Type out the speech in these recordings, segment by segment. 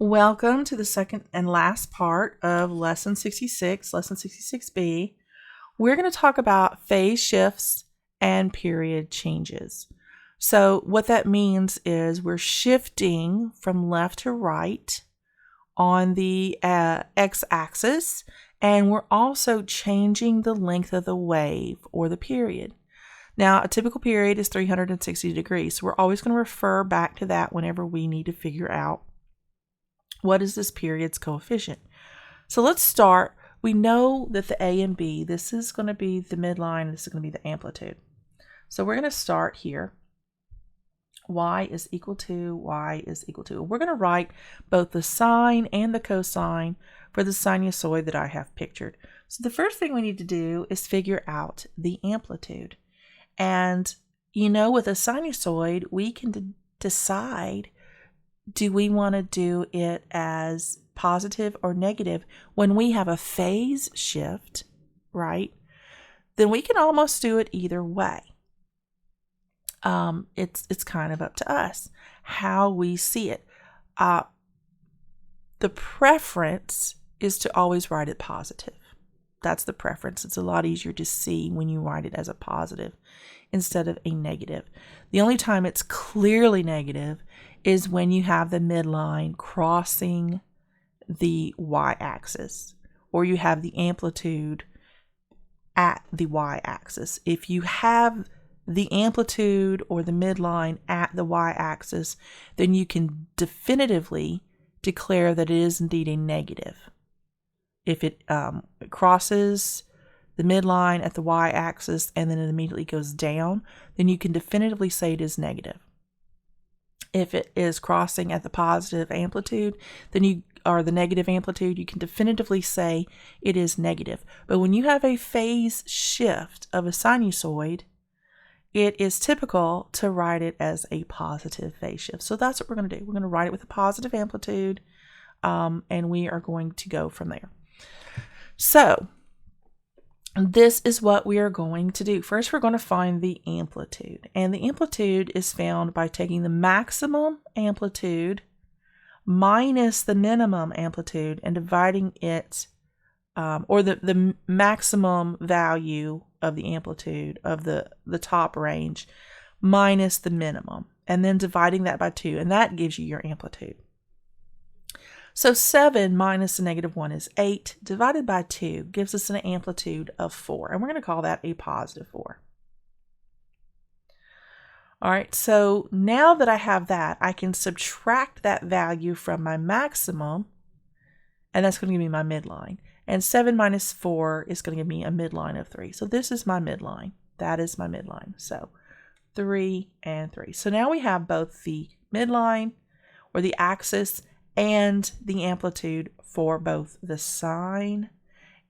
Welcome to the second and last part of Lesson 66, Lesson 66b. We're going to talk about phase shifts and period changes. So what that means is we're shifting from left to right on the x-axis, and we're also changing the length of the wave or the period. Now, a typical period is 360 degrees, so we're always going to refer back to that whenever we need to figure out what is this period's coefficient. So let's start. We know that the A and B, this is going to be the midline, this is going to be the amplitude. So we're going to start here. Y is equal to, Y is equal to. We're going to write both the sine and the cosine for the sinusoid that I have pictured. So the first thing we need to do is figure out the amplitude. And you know, with a sinusoid, we can decide, do we want to do it as positive or negative? When we have a phase shift, right, then we can almost do it either way. It's kind of up to us how we see it. The preference is to always write it positive. That's the preference. It's a lot easier to see when you write it as a positive instead of a negative. The only time it's clearly negative is when you have the midline crossing the y-axis, or you have the amplitude at the y-axis. If you have the amplitude or the midline at the y-axis, then you can definitively declare that it is indeed a negative. If it crosses the midline at the y-axis and then it immediately goes down, then you can definitively say it is negative. If it is crossing at the positive amplitude, or the negative amplitude, you can definitively say it is negative. But when you have a phase shift of a sinusoid, it is typical to write it as a positive phase shift. So that's what we're going to do. We're going to write it with a positive amplitude, and we are going to go from there. So this is what we are going to do. First, we're going to find the amplitude. And the amplitude is found by taking the maximum amplitude minus the minimum amplitude and dividing it, or the maximum value of the amplitude of the top range minus the minimum, and then dividing that by 2, and that gives you your amplitude. So 7 minus a negative 1 is 8, divided by 2 gives us an amplitude of 4, and we're going to call that a positive 4. All right, so now that I have that, I can subtract that value from my maximum, and that's going to give me my midline. And 7 minus 4 is going to give me a midline of 3. So this is my midline. That is my midline. So 3 and 3. So now we have both the midline, or the axis, and the amplitude for both the sine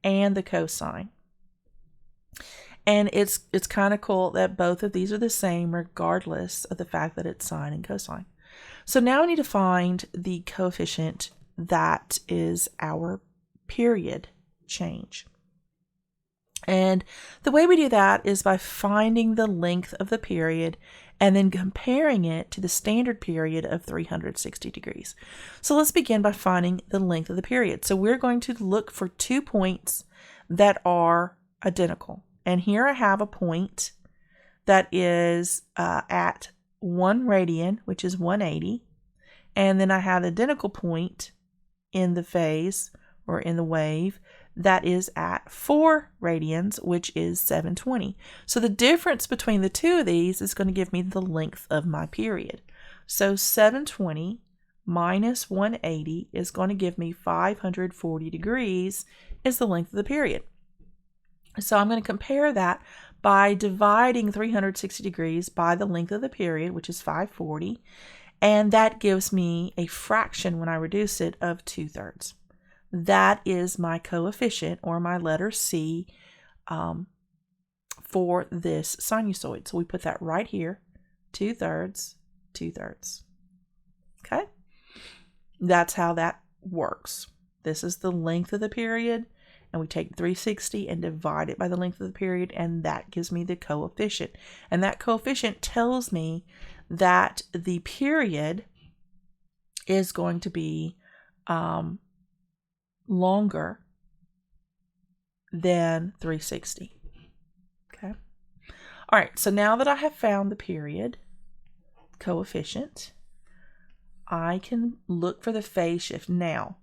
and the cosine. And it's kind of cool that both of these are the same regardless of the fact that it's sine and cosine. So now we need to find the coefficient that is our period change. And the way we do that is by finding the length of the period and then comparing it to the standard period of 360 degrees. So let's begin by finding the length of the period. So we're going to look for 2 points that are identical. And here I have a point that is at 1 radian, which is 180. And then I have an identical point in the phase, or in the wave, that is at 4 radians, which is 720. So the difference between the two of these is going to give me the length of my period. So 720 minus 180 is going to give me 540 degrees is the length of the period. So I'm going to compare that by dividing 360 degrees by the length of the period, which is 540, and that gives me a fraction when I reduce it of 2/3. That is my coefficient, or my letter C, for this sinusoid. So we put that right here, 2/3, 2/3. Okay? That's how that works. This is the length of the period, and we take 360 and divide it by the length of the period, and that gives me the coefficient. And that coefficient tells me that the period is going to be longer than 360. Okay. All right, so now that I have found the period coefficient, I can look for the phase shift. Now,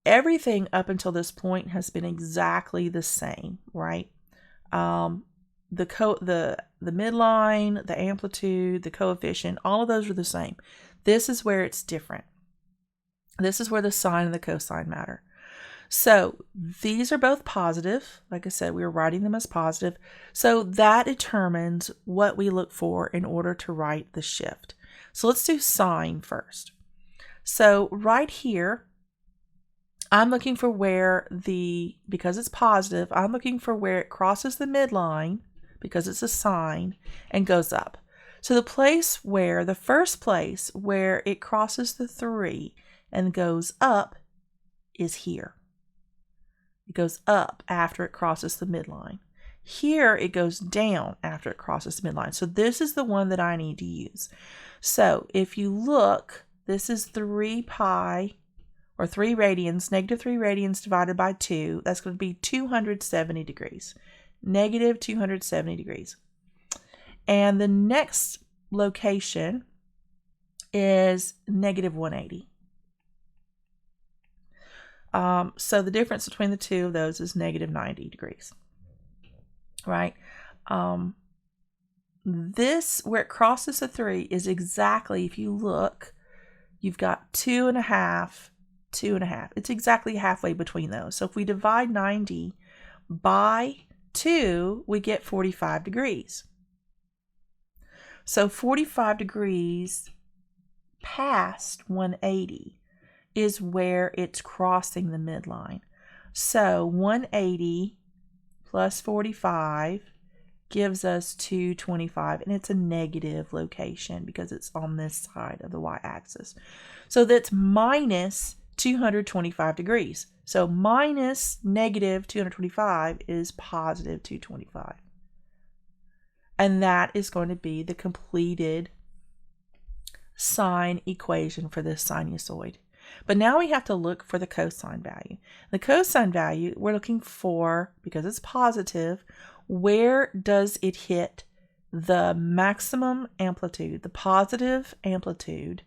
everything up until this point has been exactly the same, right? The midline, the amplitude, the coefficient, all of those are the same. This is where it's different. This is where the sine and the cosine matter. So these are both positive. Like I said, we were writing them as positive. So that determines what we look for in order to write the shift. So let's do sine first. So right here, I'm looking for where because it's positive, I'm looking for where it crosses the midline, because it's a sine, and goes up. So the first place where it crosses the 3 and goes up is here. It goes up after it crosses the midline. Here it goes down after it crosses the midline. So this is the one that I need to use. So if you look, this is 3 pi, or 3 radians, negative 3 radians divided by 2. That's going to be 270 degrees. Negative 270 degrees. And the next location is negative 180. So the difference between the two of those is negative 90 degrees, right? This, where it crosses the 3, is exactly, if you look, you've got 2.5, 2.5. It's exactly halfway between those. So if we divide 90 by 2, we get 45 degrees. So 45 degrees past 180 is where it's crossing the midline. So 180 plus 45 gives us 225, and it's a negative location because it's on this side of the y-axis. So that's minus 225 degrees. So minus negative 225 is positive 225. And that is going to be the completed sine equation for this sinusoid. But now we have to look for the cosine value. The cosine value, we're looking for, because it's positive, where does it hit the maximum amplitude, the positive amplitude,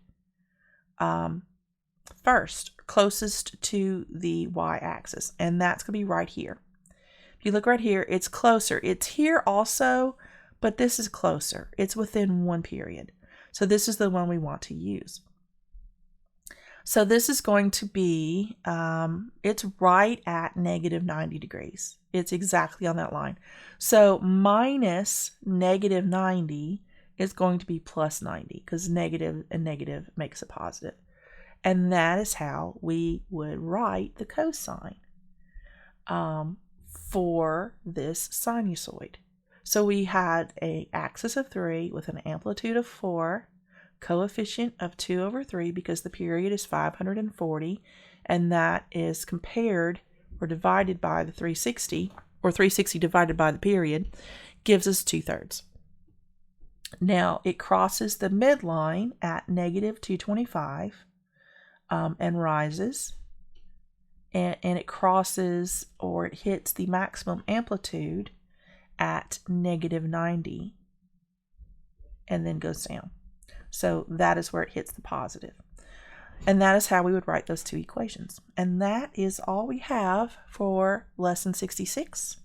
first, closest to the y-axis. And that's going to be right here. If you look right here, it's closer. It's here also, but this is closer. It's within one period. So this is the one we want to use. So this is going to be, it's right at negative 90 degrees. It's exactly on that line. So minus negative 90 is going to be plus 90, because negative and negative makes a positive. And that is how we would write the cosine for this sinusoid. So we had an axis of 3 with an amplitude of 4, coefficient of 2 over 3 because the period is 540, and that is compared or divided by the 360, or 360 divided by the period, gives us 2/3. Now it crosses the midline at negative 225 and rises, and it crosses, or it hits the maximum amplitude at negative 90 and then goes down. So that is where it hits the positive. And that is how we would write those two equations. And that is all we have for lesson 66.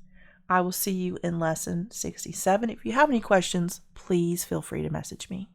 I will see you in lesson 67. If you have any questions, please feel free to message me.